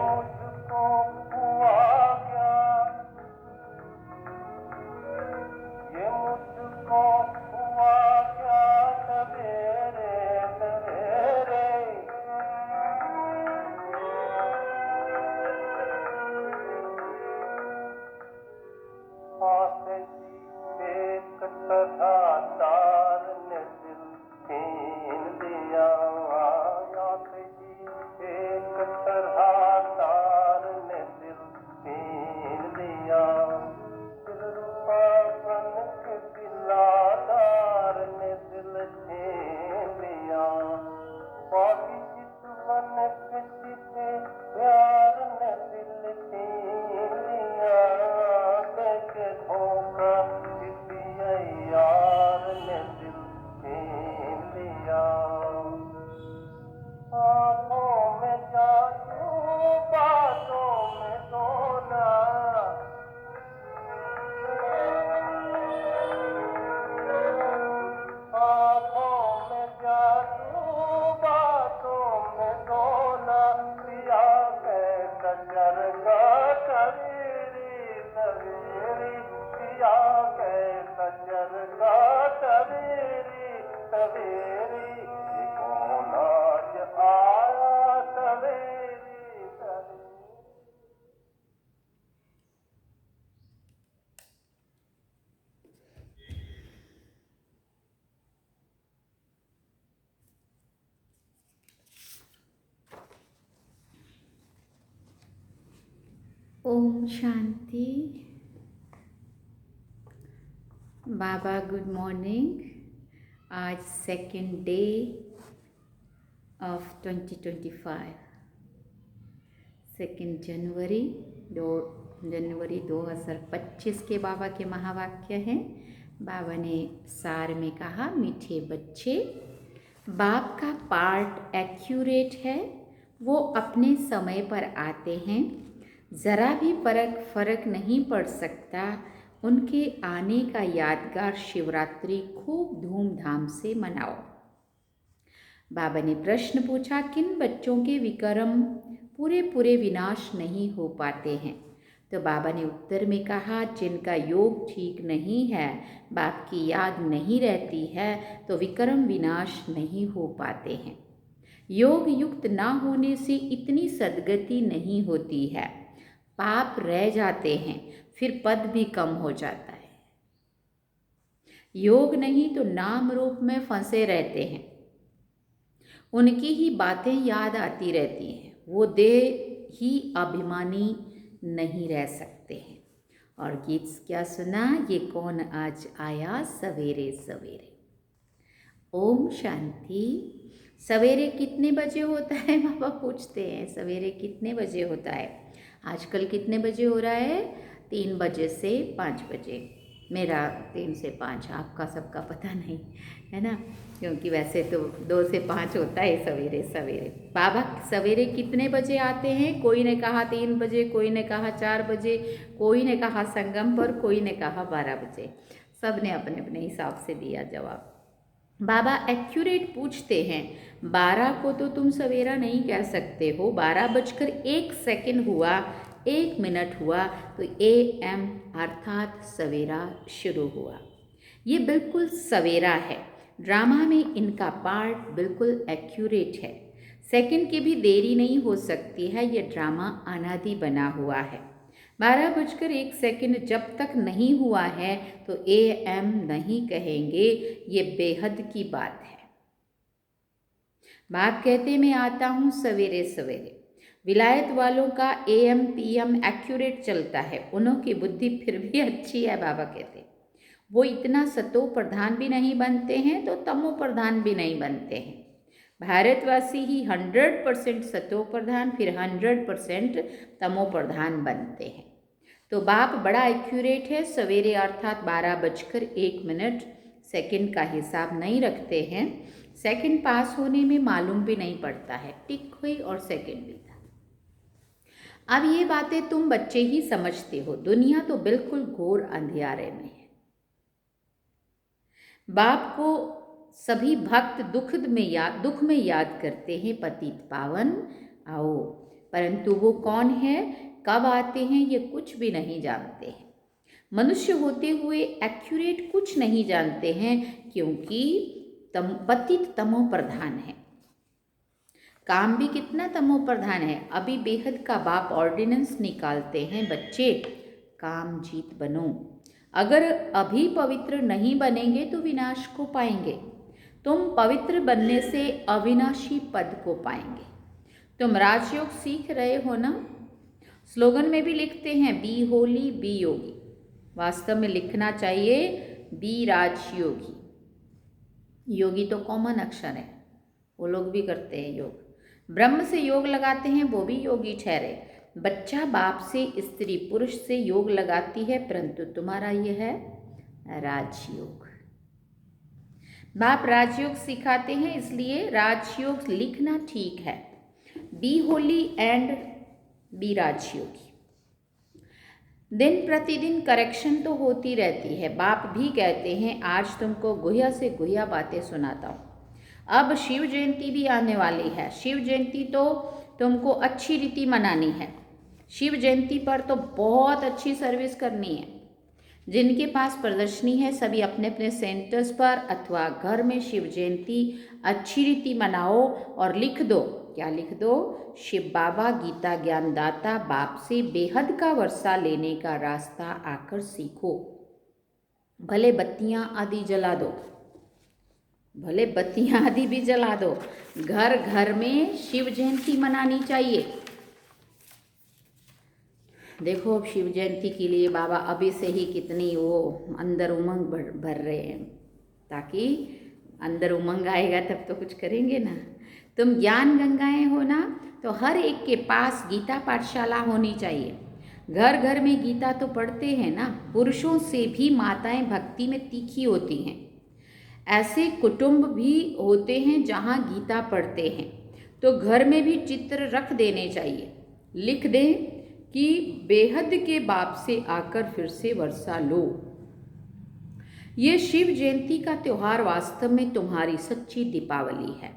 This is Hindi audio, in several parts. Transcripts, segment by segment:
मुझको हुआ क्या, ये मुझको हुआ क्या, सवेरे सवेरे आते ही एक तरह तार ने दिल छीन लिया, आते ही एक तरह तार ने दिल छीन लिया, दिलरुबा बन के दिलादार ने दिल छीन लिया, बाकी चितवन के चिते प्यार ने दिल छीन लिया, देखे धोखा किसी यार ने दिल छीन लिया, आँखों में जादू बातों में सोना, आँखों में जादू बातों में सोना, पिया कैसा चरगा सवेरी सवेरी, पिया कैसा चरगा सवेरी सवेरी, ये कौन आज आया सवेरी सवेरी। ओम शांति। बाबा गुड मॉर्निंग। आज सेकेंड डे ऑफ 2025, 2 जनवरी 2025 के बाबा के महावाक्य हैं। बाबा ने सार में कहा, मीठे बच्चे, बाप का पार्ट एक्यूरेट है, वो अपने समय पर आते हैं, ज़रा भी फर्क नहीं पड़ सकता। उनके आने का यादगार शिवरात्रि खूब धूमधाम से मनाओ। बाबा ने प्रश्न पूछा, किन बच्चों के विक्रम पूरे विनाश नहीं हो पाते हैं? तो बाबा ने उत्तर में कहा, जिनका योग ठीक नहीं है, बाप की याद नहीं रहती है, तो विक्रम विनाश नहीं हो पाते हैं। योग युक्त ना होने से इतनी सद्गति नहीं होती है, पाप रह जाते हैं, फिर पद भी कम हो जाता है। योग नहीं तो नाम रूप में फंसे रहते हैं, उनकी ही बातें याद आती रहती हैं, वो देह ही अभिमानी नहीं रह सकते हैं। और गीत क्या सुना, ये कौन आज आया सवेरे सवेरे। ओम शांति। सवेरे कितने बजे होता है? बाबा पूछते हैं, सवेरे कितने बजे होता है? आजकल कितने बजे हो रहा है? 3 बजे से 5 बजे। मेरा 3 से 5, आपका सबका पता नहीं है ना, क्योंकि वैसे तो 2 से 5 होता है सवेरे सवेरे। बाबा सवेरे कितने बजे आते हैं? कोई ने कहा 3 बजे, कोई ने कहा 4 बजे, कोई ने कहा संगम पर, कोई ने कहा 12 बजे। सब ने अपने अपने हिसाब से दिया जवाब। बाबा एक्यूरेट पूछते हैं, 12 को तो तुम सवेरा नहीं कह सकते हो, 12:01 हुआ, 1 मिनट हुआ तो AM अर्थात सवेरा शुरू हुआ। ये बिल्कुल सवेरा है। ड्रामा में इनका पार्ट बिल्कुल एक्यूरेट है। सेकंड की भी देरी नहीं हो सकती है, ये ड्रामा अनादि बना हुआ है। 12:01 जब तक नहीं हुआ है तो AM नहीं कहेंगे, ये बेहद की बात है। बाप कहते मैं आता हूँ सवेरे सवेरे। विलायत वालों का AM PM एक्यूरेट चलता है, उन्होंने बुद्धि फिर भी अच्छी है। बाबा कहते वो इतना सतो प्रधान भी नहीं बनते हैं तो तमो प्रधान भी नहीं बनते हैं। भारतवासी ही 100% सतो प्रधान, फिर 100% तमो प्रधान बनते हैं। तो बाप बड़ा एक्यूरेट है। सवेरे अर्थात 12:01 का हिसाब नहीं रखते हैं। सेकंड पास होने में मालूम भी नहीं पड़ता है, टिक हुई और सेकंड भी था। अब ये बातें तुम बच्चे ही समझते हो, दुनिया तो बिल्कुल घोर अंधियारे में है। बाप को सभी भक्त दुख में याद करते हैं। पतित पावन आओ, परंतु वो कौन है, कब आते हैं, ये कुछ भी नहीं जानते हैं। मनुष्य होते हुए एक्यूरेट कुछ नहीं जानते हैं, क्योंकि पतित तमो प्रधान है। काम भी कितना तमो प्रधान है। अभी बेहद का बाप ऑर्डिनेंस निकालते हैं, बच्चे काम जीत बनो। अगर अभी पवित्र नहीं बनेंगे तो विनाश को पाएंगे। तुम पवित्र बनने से अविनाशी पद को पाएंगे। तुम राजयोग सीख रहे हो ना। स्लोगन में भी लिखते हैं बी होली बी योगी। वास्तव में लिखना चाहिए बी राजयोगी। योगी तो कॉमन अक्षर है, वो लोग भी करते हैं योग। ब्रह्म से योग लगाते हैं, वो भी योगी ठहरे। बच्चा बाप से, स्त्री पुरुष से योग लगाती है, परंतु तुम्हारा ये है राजयोग। बाप राजयोग सिखाते हैं, इसलिए राजयोग लिखना ठीक है। Be holy and be Rajyogi. दिन प्रतिदिन करेक्शन तो होती रहती है। बाप भी कहते हैं आज तुमको गुह्या से गुह्या बातें सुनाता हूँ। अब शिव जयंती भी आने वाली है। शिव जयंती तो तुमको अच्छी रीति मनानी है। शिव जयंती पर तो बहुत अच्छी सर्विस करनी है। जिनके पास प्रदर्शनी है सभी अपने अपने सेंटर्स पर अथवा घर में शिव जयंती अच्छी रीति मनाओ और लिख दो। क्या लिख दो? शिव बाबा गीता ज्ञानदाता बाप से बेहद का वर्षा लेने का रास्ता आकर सीखो। भले बत्तियां आदि जला दो, भले बत्तियां आदि भी जला दो। घर घर में शिव जयंती मनानी चाहिए। देखो अब शिव जयंती के लिए बाबा अभी से ही कितनी वो अंदर उमंग भर रहे हैं, ताकि अंदर उमंग आएगा तब तो कुछ करेंगे ना। तुम ज्ञान गंगाएं हो ना, तो हर एक के पास गीता पाठशाला होनी चाहिए। घर घर में गीता तो पढ़ते हैं ना। पुरुषों से भी माताएं भक्ति में तीखी होती हैं। ऐसे कुटुंब भी होते हैं जहाँ गीता पढ़ते हैं, तो घर में भी चित्र रख देने चाहिए। लिख दें कि बेहद के बाप से आकर फिर से वर्षा लो। ये शिव जयंती का त्योहार वास्तव में तुम्हारी सच्ची दीपावली है।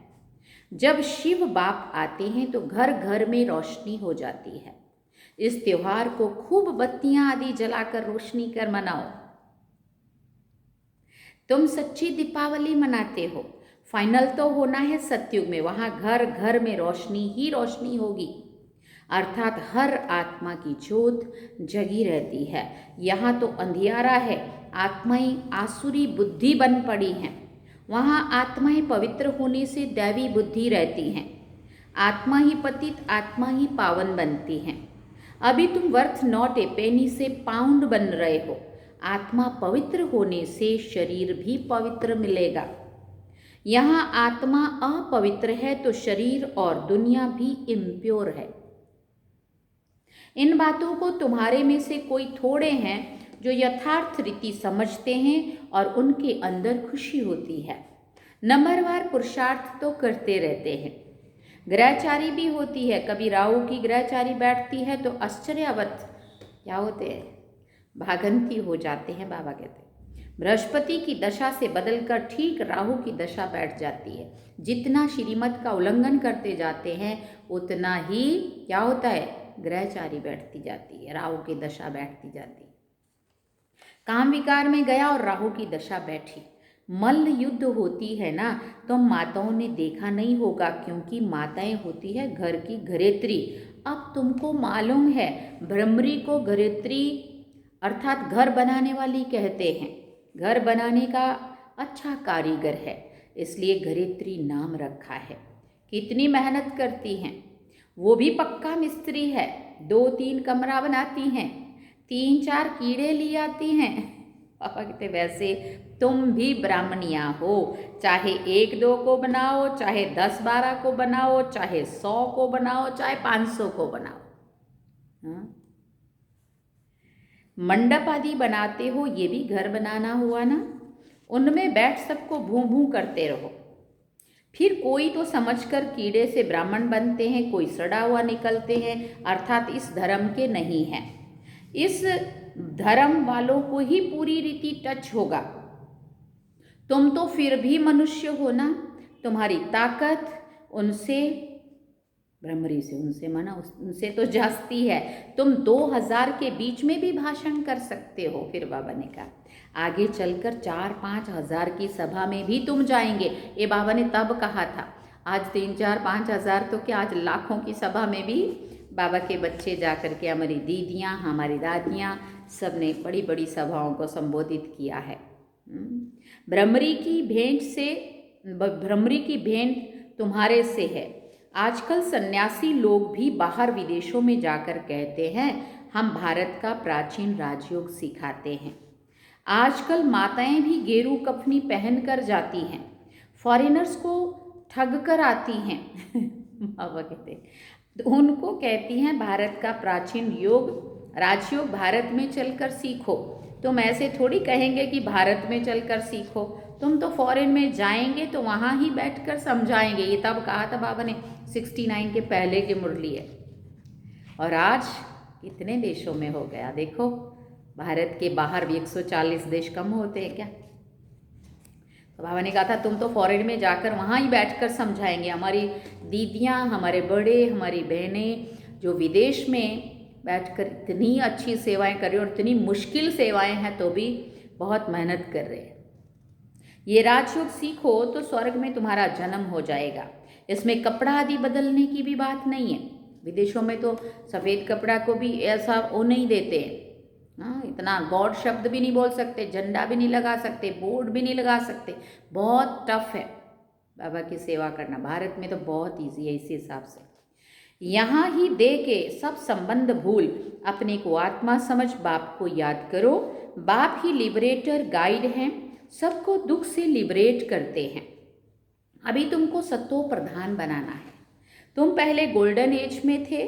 जब शिव बाप आते हैं तो घर घर में रोशनी हो जाती है। इस त्योहार को खूब बत्तियां आदि जलाकर रोशनी कर मनाओ। तुम सच्ची दीपावली मनाते हो। फाइनल तो होना है सतयुग में, वहां घर घर में रोशनी ही रोशनी होगी, अर्थात हर आत्मा की ज्योत जगी रहती है। यहाँ तो अंधियारा है, आत्माएं आसुरी बुद्धि बन पड़ी हैं। वहाँ आत्माएं पवित्र होने से दैवी बुद्धि रहती हैं। आत्मा ही पतित, आत्मा ही पावन बनती हैं। अभी तुम वर्थ नॉट ए पेनी से पाउंड बन रहे हो। आत्मा पवित्र होने से शरीर भी पवित्र मिलेगा। यहाँ आत्मा अपवित्र है तो शरीर और दुनिया भी इम्प्योर है। इन बातों को तुम्हारे में से कोई थोड़े हैं जो यथार्थ रीति समझते हैं और उनके अंदर खुशी होती है। नंबरवार पुरुषार्थ तो करते रहते हैं। ग्रहचारी भी होती है। कभी राहु की ग्रहचारी बैठती है तो आश्चर्यवत क्या होते हैं, भागंती हो जाते हैं। बाबा कहते हैं बृहस्पति की दशा से बदलकर ठीक राहु की दशा बैठ जाती है। जितना श्रीमत का उल्लंघन करते जाते हैं उतना ही क्या होता है, ग्रहचारी बैठती जाती है, राहु की दशा बैठती जाती है। काम विकार में गया और राहु की दशा बैठी। मल्ल युद्ध होती है ना, तो माताओं ने देखा नहीं होगा, क्योंकि माताएं होती है घर की घरेत्री। अब तुमको मालूम है भ्रमरी को घरेत्री अर्थात घर बनाने वाली कहते हैं। घर बनाने का अच्छा कारीगर है, इसलिए घरेत्री नाम रखा है। कितनी मेहनत करती हैं, वो भी पक्का मिस्त्री है। 2-3 कमरा बनाती हैं, 3-4 कीड़े ले आती हैं। पापा कहते वैसे तुम भी ब्राह्मणिया हो, चाहे 1-2 को बनाओ, चाहे 10-12 को बनाओ, चाहे 100 को बनाओ, चाहे 500 को बनाओ। हाँ? मंडप आदि बनाते हो, ये भी घर बनाना हुआ ना। उनमें बैठ सबको भूं भूं करते रहो। फिर कोई तो समझकर कीड़े से ब्राह्मण बनते हैं, कोई सड़ा हुआ निकलते हैं, अर्थात इस धर्म के नहीं हैं। इस धर्म वालों को ही पूरी रीति टच होगा। तुम तो फिर भी मनुष्य हो ना। तुम्हारी ताकत उनसे ब्रह्मरी से उनसे मना, उनसे तो जास्ती है। तुम 2000 के बीच में भी भाषण कर सकते हो। फिर बाबा ने कहा आगे चलकर 4-5 हज़ार की सभा में भी तुम जाएंगे। ये बाबा ने तब कहा था। आज 3-4-5 हज़ार तो क्या, आज लाखों की सभा में भी बाबा के बच्चे जा कर के, हमारी दीदियाँ, हमारी दादियाँ, सब ने बड़ी बड़ी सभाओं को संबोधित किया है। भ्रमरी की भेंट तुम्हारे से है। आजकल सन्यासी लोग भी बाहर विदेशों में जाकर कहते हैं हम भारत का प्राचीन राजयोग सिखाते हैं। आजकल माताएं भी गेरू कफनी पहनकर जाती हैं, फॉरेनर्स को ठग कर आती हैं बाबा कहते हैं, तो उनको कहती हैं भारत का प्राचीन योग राजयोग भारत में चलकर सीखो। तुम ऐसे थोड़ी कहेंगे कि भारत में चलकर सीखो, तुम तो फॉरेन में जाएंगे तो वहाँ ही बैठकर समझाएंगे। ये तब कहा था बाबा ने, 69 के पहले की मुरली है। और आज कितने देशों में हो गया देखो। भारत के बाहर भी 140 देश कम होते हैं क्या? तो बाबा ने कहा था तुम तो फॉरेन में जाकर वहाँ ही बैठकर समझाएंगे। हमारी दीदियाँ, हमारे बड़े, हमारी बहनें जो विदेश में बैठकर इतनी अच्छी सेवाएं कर रही हैं, और इतनी मुश्किल सेवाएं हैं तो भी बहुत मेहनत कर रहे हैं। ये राजयोग सीखो तो स्वर्ग में तुम्हारा जन्म हो जाएगा। इसमें कपड़ा आदि बदलने की भी बात नहीं है। विदेशों में तो सफ़ेद कपड़ा को भी ऐसा वो नहीं देते हैं। हाँ, इतना गॉड शब्द भी नहीं बोल सकते, झंडा भी नहीं लगा सकते, बोर्ड भी नहीं लगा सकते। बहुत टफ है बाबा की सेवा करना। भारत में तो बहुत ईजी है। इसी हिसाब से यहाँ ही दे के सब संबंध भूल अपने को आत्मा समझ बाप को याद करो। बाप ही लिबरेटर गाइड हैं, सबको दुख से लिबरेट करते हैं। अभी तुमको सत्तो प्रधान बनाना है। तुम पहले गोल्डन एज में थे,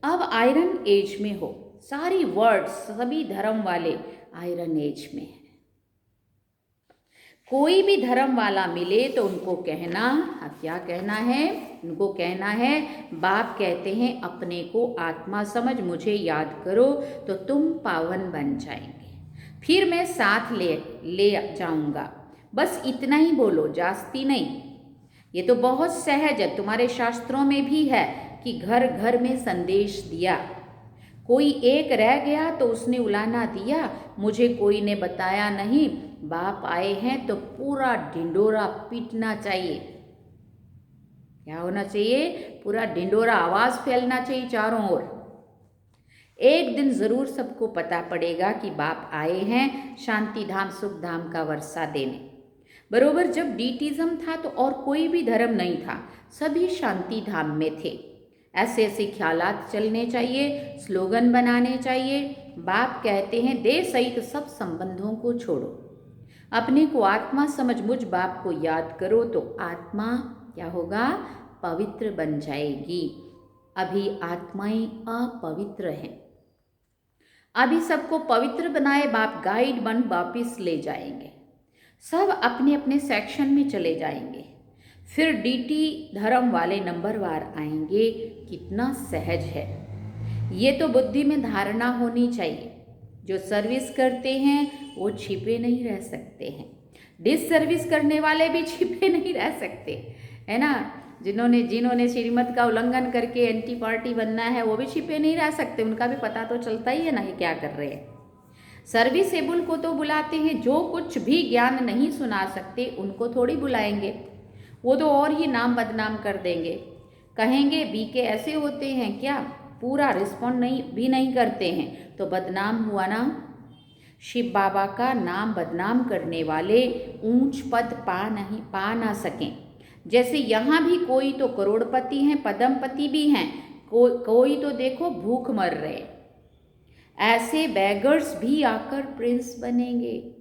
अब आयरन एज में हो। सारी वर्ड्स, सभी धर्म वाले आयरन एज में है। कोई भी धर्म वाला मिले तो उनको कहना, क्या कहना है? उनको कहना है बाप कहते हैं अपने को आत्मा समझ, मुझे याद करो तो तुम पावन बन जाएंगे। फिर मैं साथ ले जाऊंगा। बस इतना ही बोलो, जास्ती नहीं। ये तो बहुत सहज है, तुम्हारे शास्त्रों में भी है कि घर घर में संदेश दिया। कोई एक रह गया तो उसने उलाना दिया, मुझे कोई ने बताया नहीं। बाप आए हैं तो पूरा ढिंडोरा पीटना चाहिए। क्या होना चाहिए? पूरा ढिंडोरा, आवाज फैलना चाहिए चारों ओर। एक दिन जरूर सबको पता पड़ेगा कि बाप आए हैं शांति धाम, सुख धाम का वर्षा देने। बरोबर जब डीटिज्म था तो और कोई भी धर्म नहीं था, सभी शांति धाम में थे। ऐसे ऐसे ख्यालात चलने चाहिए, स्लोगन बनाने चाहिए। बाप कहते हैं देह सहित सब संबंधों को छोड़ो, अपने को आत्मा समझ मुझ बाप को याद करो तो आत्मा क्या होगा? पवित्र बन जाएगी। अभी आत्माएं अपवित्र हैं। अभी सबको पवित्र बनाए बाप गाइड बन वापिस ले जाएंगे। सब अपने अपने सेक्शन में चले जाएंगे। फिर डीटी धर्म वाले नंबरवार आएंगे। कितना सहज है ये, तो बुद्धि में धारणा होनी चाहिए। जो सर्विस करते हैं वो छिपे नहीं रह सकते हैं। डिस सर्विस करने वाले भी छिपे नहीं रह सकते, है ना। जिन्होंने श्रीमत का उल्लंघन करके एंटी पार्टी बनना है वो भी छिपे नहीं रह सकते। उनका भी पता तो चलता ही है ना ये क्या कर रहे हैं। सर्विसेबल को तो बुलाते हैं, जो कुछ भी ज्ञान नहीं सुना सकते उनको थोड़ी बुलाएंगे। वो तो और ही नाम बदनाम कर देंगे। कहेंगे बीके ऐसे होते हैं क्या, पूरा रिस्पॉन्ड नहीं करते हैं तो बदनाम हुआ ना। शिव बाबा का नाम बदनाम करने वाले ऊंच पद पा ना सकें। जैसे यहाँ भी कोई तो करोड़पति हैं, पद्मपति भी हैं, कोई तो देखो भूख मर रहे। ऐसे बैगर्स भी आकर प्रिंस बनेंगे।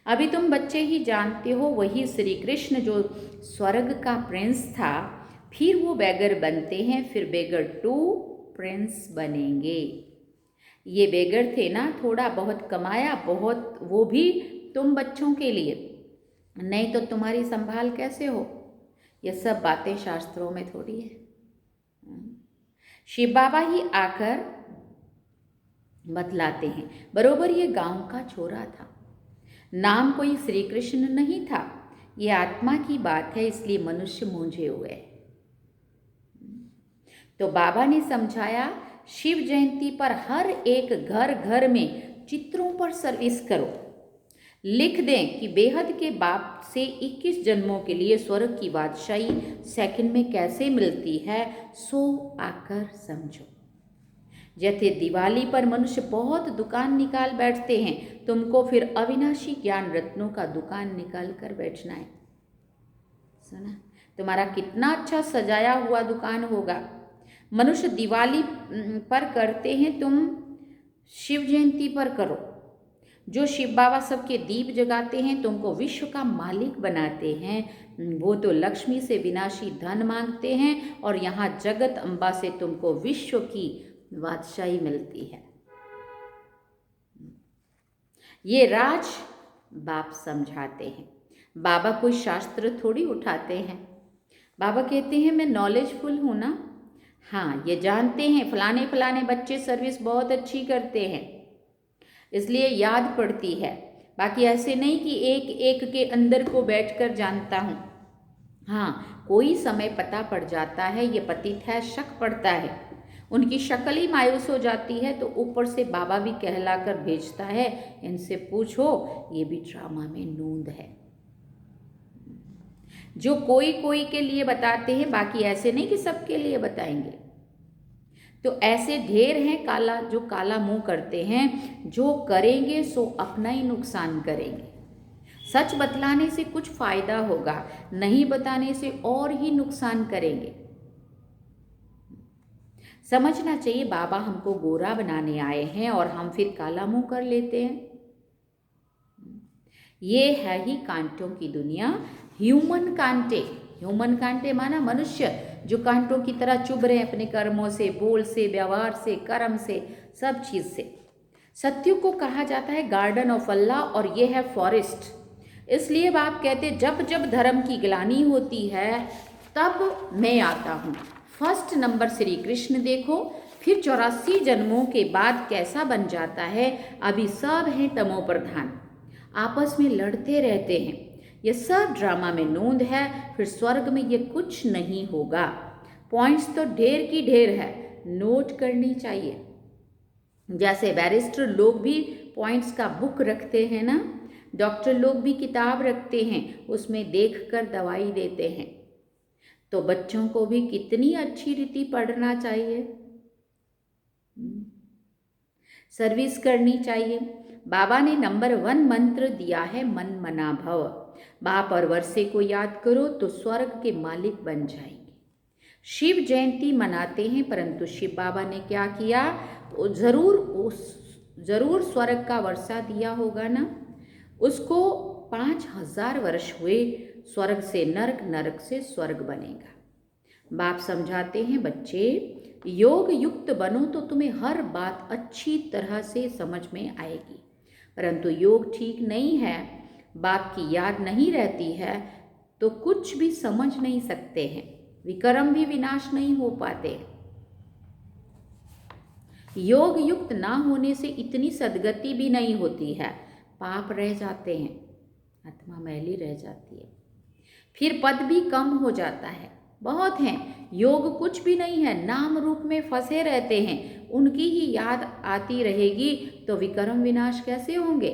अभी तुम बच्चे ही जानते हो, वही श्री कृष्ण जो स्वर्ग का प्रिंस था, फिर वो बैगर बनते हैं, फिर बैगर 2 प्रिंस बनेंगे। ये बैगर थे ना, थोड़ा बहुत कमाया, बहुत, वो भी तुम बच्चों के लिए, नहीं तो तुम्हारी संभाल कैसे हो। ये सब बातें शास्त्रों में थोड़ी है। शिव बाबा ही आकर बतलाते हैं। बरोबर ये गांव का छोरा था, नाम कोई श्री कृष्ण नहीं था। ये आत्मा की बात है, इसलिए मनुष्य मूंझे हुए। तो बाबा ने समझाया, शिव जयंती पर हर एक घर घर में चित्रों पर सर्विस करो। लिख दें कि बेहद के बाप से 21 जन्मों के लिए स्वर्ग की बादशाही सेकंड में कैसे मिलती है, सो आकर समझो। जैसे दिवाली पर मनुष्य बहुत दुकान निकाल बैठते हैं, तुमको फिर अविनाशी ज्ञान रत्नों का दुकान निकाल कर बैठना है। सुना, तुम्हारा कितना अच्छा सजाया हुआ दुकान होगा। मनुष्य दिवाली पर करते हैं, तुम शिव जयंती पर करो। जो शिव बाबा सबके दीप जगाते हैं, तुमको विश्व का मालिक बनाते हैं। वो तो लक्ष्मी से विनाशी धन मांगते हैं और यहाँ जगत अम्बा से तुमको विश्व की बादशाही मिलती है। ये राज बाप समझाते हैं। बाबा कोई शास्त्र थोड़ी उठाते हैं। बाबा कहते हैं मैं नॉलेजफुल हूँ ना। हाँ, ये जानते हैं फलाने फलाने बच्चे सर्विस बहुत अच्छी करते हैं, इसलिए याद पड़ती है। बाकी ऐसे नहीं कि एक एक के अंदर को बैठकर जानता हूँ। हाँ, कोई समय पता पड़ जाता है, ये पतित है, शक पड़ता है, उनकी शक्ल ही मायूस हो जाती है, तो ऊपर से बाबा भी कहलाकर भेजता है, इनसे पूछो, ये भी ड्रामा में नूंद है। जो कोई कोई के लिए बताते हैं, बाकी ऐसे नहीं कि सबके लिए बताएंगे। तो ऐसे ढेर हैं काला, जो काला मुंह करते हैं, जो करेंगे सो अपना ही नुकसान करेंगे। सच बतलाने से कुछ फायदा होगा, नहीं बताने से और ही नुकसान करेंगे। समझना चाहिए बाबा हमको गोरा बनाने आए हैं और हम फिर काला मुंह कर लेते हैं। ये है ही कांटों की दुनिया, ह्यूमन कांटे। ह्यूमन कांटे माना मनुष्य जो कांटों की तरह चुभ रहे हैं अपने कर्मों से, बोल से, व्यवहार से, कर्म से, सब चीज से। सत्य को कहा जाता है गार्डन ऑफ अल्लाह और ये है फॉरेस्ट। इसलिए बाप कहते जब जब धर्म की ग्लानि होती है तब मैं आता हूँ। फर्स्ट नंबर श्री कृष्ण देखो, फिर 84 जन्मों के बाद कैसा बन जाता है। अभी सब हैं तमो प्रधान, आपस में लड़ते रहते हैं। ये सब ड्रामा में नूंद है, फिर स्वर्ग में ये कुछ नहीं होगा। पॉइंट्स तो ढेर की ढेर है, नोट करनी चाहिए। जैसे बैरिस्टर लोग भी पॉइंट्स का बुक रखते हैं ना, डॉक्टर लोग भी किताब रखते हैं, उसमें देखकर दवाई देते हैं। तो बच्चों को भी कितनी अच्छी रीति पढ़ना चाहिए, सर्विस करनी चाहिए। बाबा ने नंबर 1 मंत्र दिया है, मन मना भव। बाप और वर्षे को याद करो तो स्वर्ग के मालिक बन जाएंगे। शिव जयंती मनाते हैं, परंतु शिव बाबा ने क्या किया, जरूर स्वर्ग का वर्षा दिया होगा ना। उसको 5000 वर्ष हुए, स्वर्ग से नरक, नरक से स्वर्ग बनेगा। बाप समझाते हैं बच्चे योग युक्त बनो तो तुम्हें हर बात अच्छी तरह से समझ में आएगी, परंतु योग ठीक नहीं है, बाप की याद नहीं रहती है, तो कुछ भी समझ नहीं सकते हैं, विक्रम भी विनाश नहीं हो पाते। योग युक्त ना होने से इतनी सदगति भी नहीं होती है, पाप रह जाते हैं, आत्मा मैली रह जाती है, फिर पद भी कम हो जाता है। बहुत हैं, योग कुछ भी नहीं है, नाम रूप में फंसे रहते हैं, उनकी ही याद आती रहेगी तो विक्रम विनाश कैसे होंगे।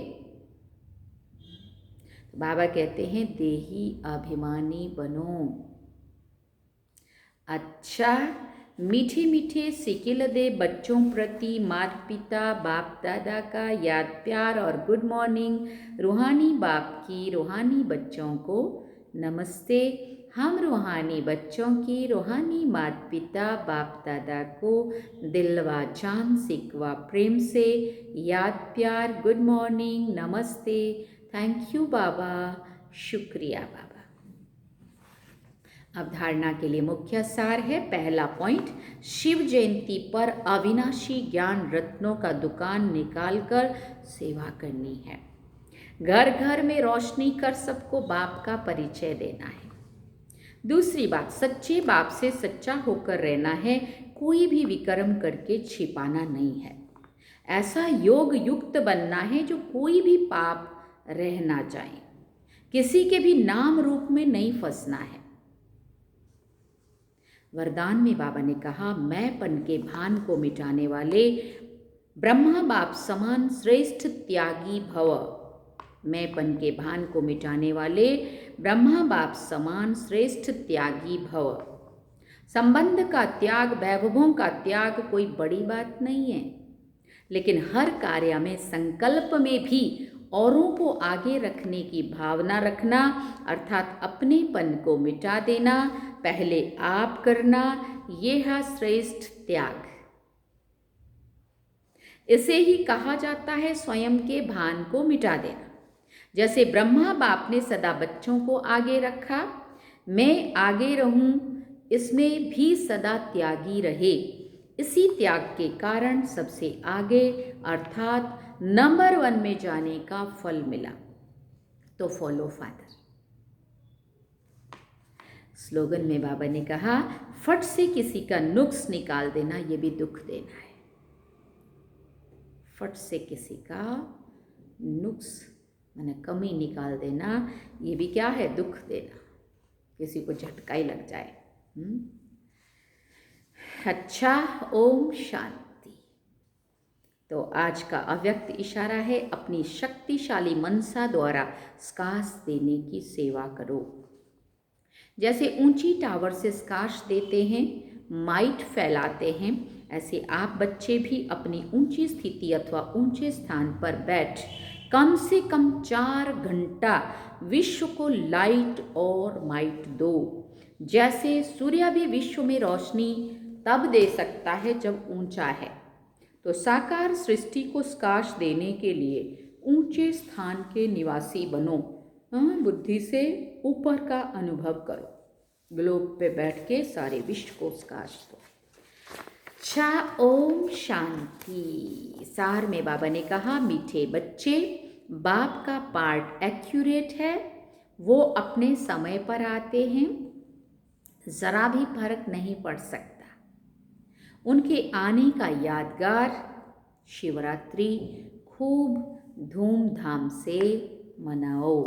बाबा कहते हैं देही अभिमानी बनो। अच्छा, मीठे मीठे सिकिल दे बच्चों प्रति माता पिता बाप दादा का याद प्यार और गुड मॉर्निंग। रूहानी बाप की रूहानी बच्चों को नमस्ते। हम रूहानी बच्चों की रूहानी माता पिता बाप दादा को दिलवा जान सिकवा प्रेम से याद प्यार, गुड मॉर्निंग, नमस्ते, थैंक यू बाबा, शुक्रिया बाबा। अवधारणा के लिए मुख्य सार है, पहला पॉइंट, शिव जयंती पर अविनाशी ज्ञान रत्नों का दुकान निकालकर सेवा करनी है। घर घर में रोशनी कर सबको बाप का परिचय देना है। दूसरी बात, सच्चे बाप से सच्चा होकर रहना है, कोई भी विक्रम करके छिपाना नहीं है। ऐसा योग युक्त बनना है जो कोई भी पाप रह ना जाए, किसी के भी नाम रूप में नहीं फंसना है। वरदान में बाबा ने कहा, मैंपन के भान को मिटाने वाले ब्रह्मा बाप समान श्रेष्ठ त्यागी भव। मैंपन के भान को मिटाने वाले ब्रह्मा बाप समान श्रेष्ठ त्यागी भव। संबंध का त्याग, वैभवों का त्याग कोई बड़ी बात नहीं है, लेकिन हर कार्य में संकल्प में भी औरों को आगे रखने की भावना रखना, अर्थात अपनेपन को मिटा देना, पहले आप करना, ये है श्रेष्ठ त्याग। इसे ही कहा जाता है स्वयं के भान को मिटा देना। जैसे ब्रह्मा बाप ने सदा बच्चों को आगे रखा, मैं आगे रहूं, इसमें भी सदा त्यागी रहे। इसी त्याग के कारण सबसे आगे अर्थात नंबर 1 में जाने का फल मिला। तो फॉलो फादर। स्लोगन में बाबा ने कहा, फट से किसी का नुक्स निकाल देना ये भी दुख देना है। फट से किसी का नुक्स माने कमी निकाल देना, ये भी क्या है? दुख देना, किसी को झटका ही लग जाए। अच्छा, ओम शांति। तो आज का अव्यक्त इशारा है, अपनी शक्तिशाली मनसा द्वारा स्काश देने की सेवा करो। जैसे ऊंची टावर से स्काश देते हैं, माइट फैलाते हैं, ऐसे आप बच्चे भी अपनी ऊंची स्थिति अथवा ऊंचे स्थान पर बैठ कम से कम 4 घंटा विश्व को लाइट और माइट दो। जैसे सूर्य भी विश्व में रोशनी तब दे सकता है जब ऊंचा है, तो साकार सृष्टि को स्काश देने के लिए ऊंचे स्थान के निवासी बनो। बुद्धि से ऊपर का अनुभव करो, ग्लोब पे बैठ के सारे विश्व को स्काश दो। अच्छा, ओम शांति। सार में बाबा ने कहा, मीठे बच्चे, बाप का पार्ट एक्यूरेट है, वो अपने समय पर आते हैं, ज़रा भी फर्क नहीं पड़ सकता। उनके आने का यादगार शिवरात्रि खूब धूमधाम से मनाओ।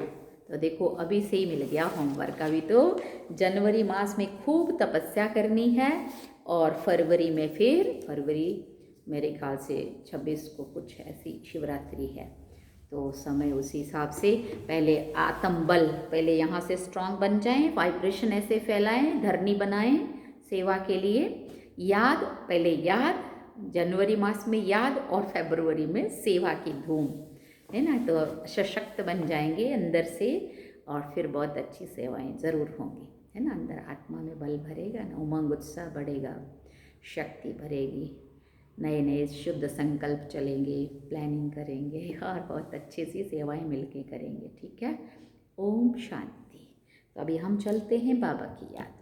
तो देखो, अभी से ही मिल गया होमवर्क। अभी तो जनवरी मास में खूब तपस्या करनी है, और फरवरी में फरवरी मेरे ख्याल से 26 को कुछ ऐसी शिवरात्रि है। तो समय उसी हिसाब से पहले आत्म बल, पहले यहाँ से स्ट्रांग बन जाएं, वाइब्रेशन ऐसे फैलाएं, धरनी बनाएं सेवा के लिए। याद, पहले याद, जनवरी मास में याद, और फरवरी में सेवा की धूम, है ना। तो सशक्त बन जाएंगे अंदर से, और फिर बहुत अच्छी सेवाएं ज़रूर होंगी, है ना। अंदर आत्मा में बल भरेगा ना, उमंग उत्साह बढ़ेगा, शक्ति भरेगी, नए नए शुद्ध संकल्प चलेंगे, प्लानिंग करेंगे, और बहुत अच्छी सी सेवाएं मिलके करेंगे। ठीक है, ओम शांति। तो अभी हम चलते हैं बाबा की याद।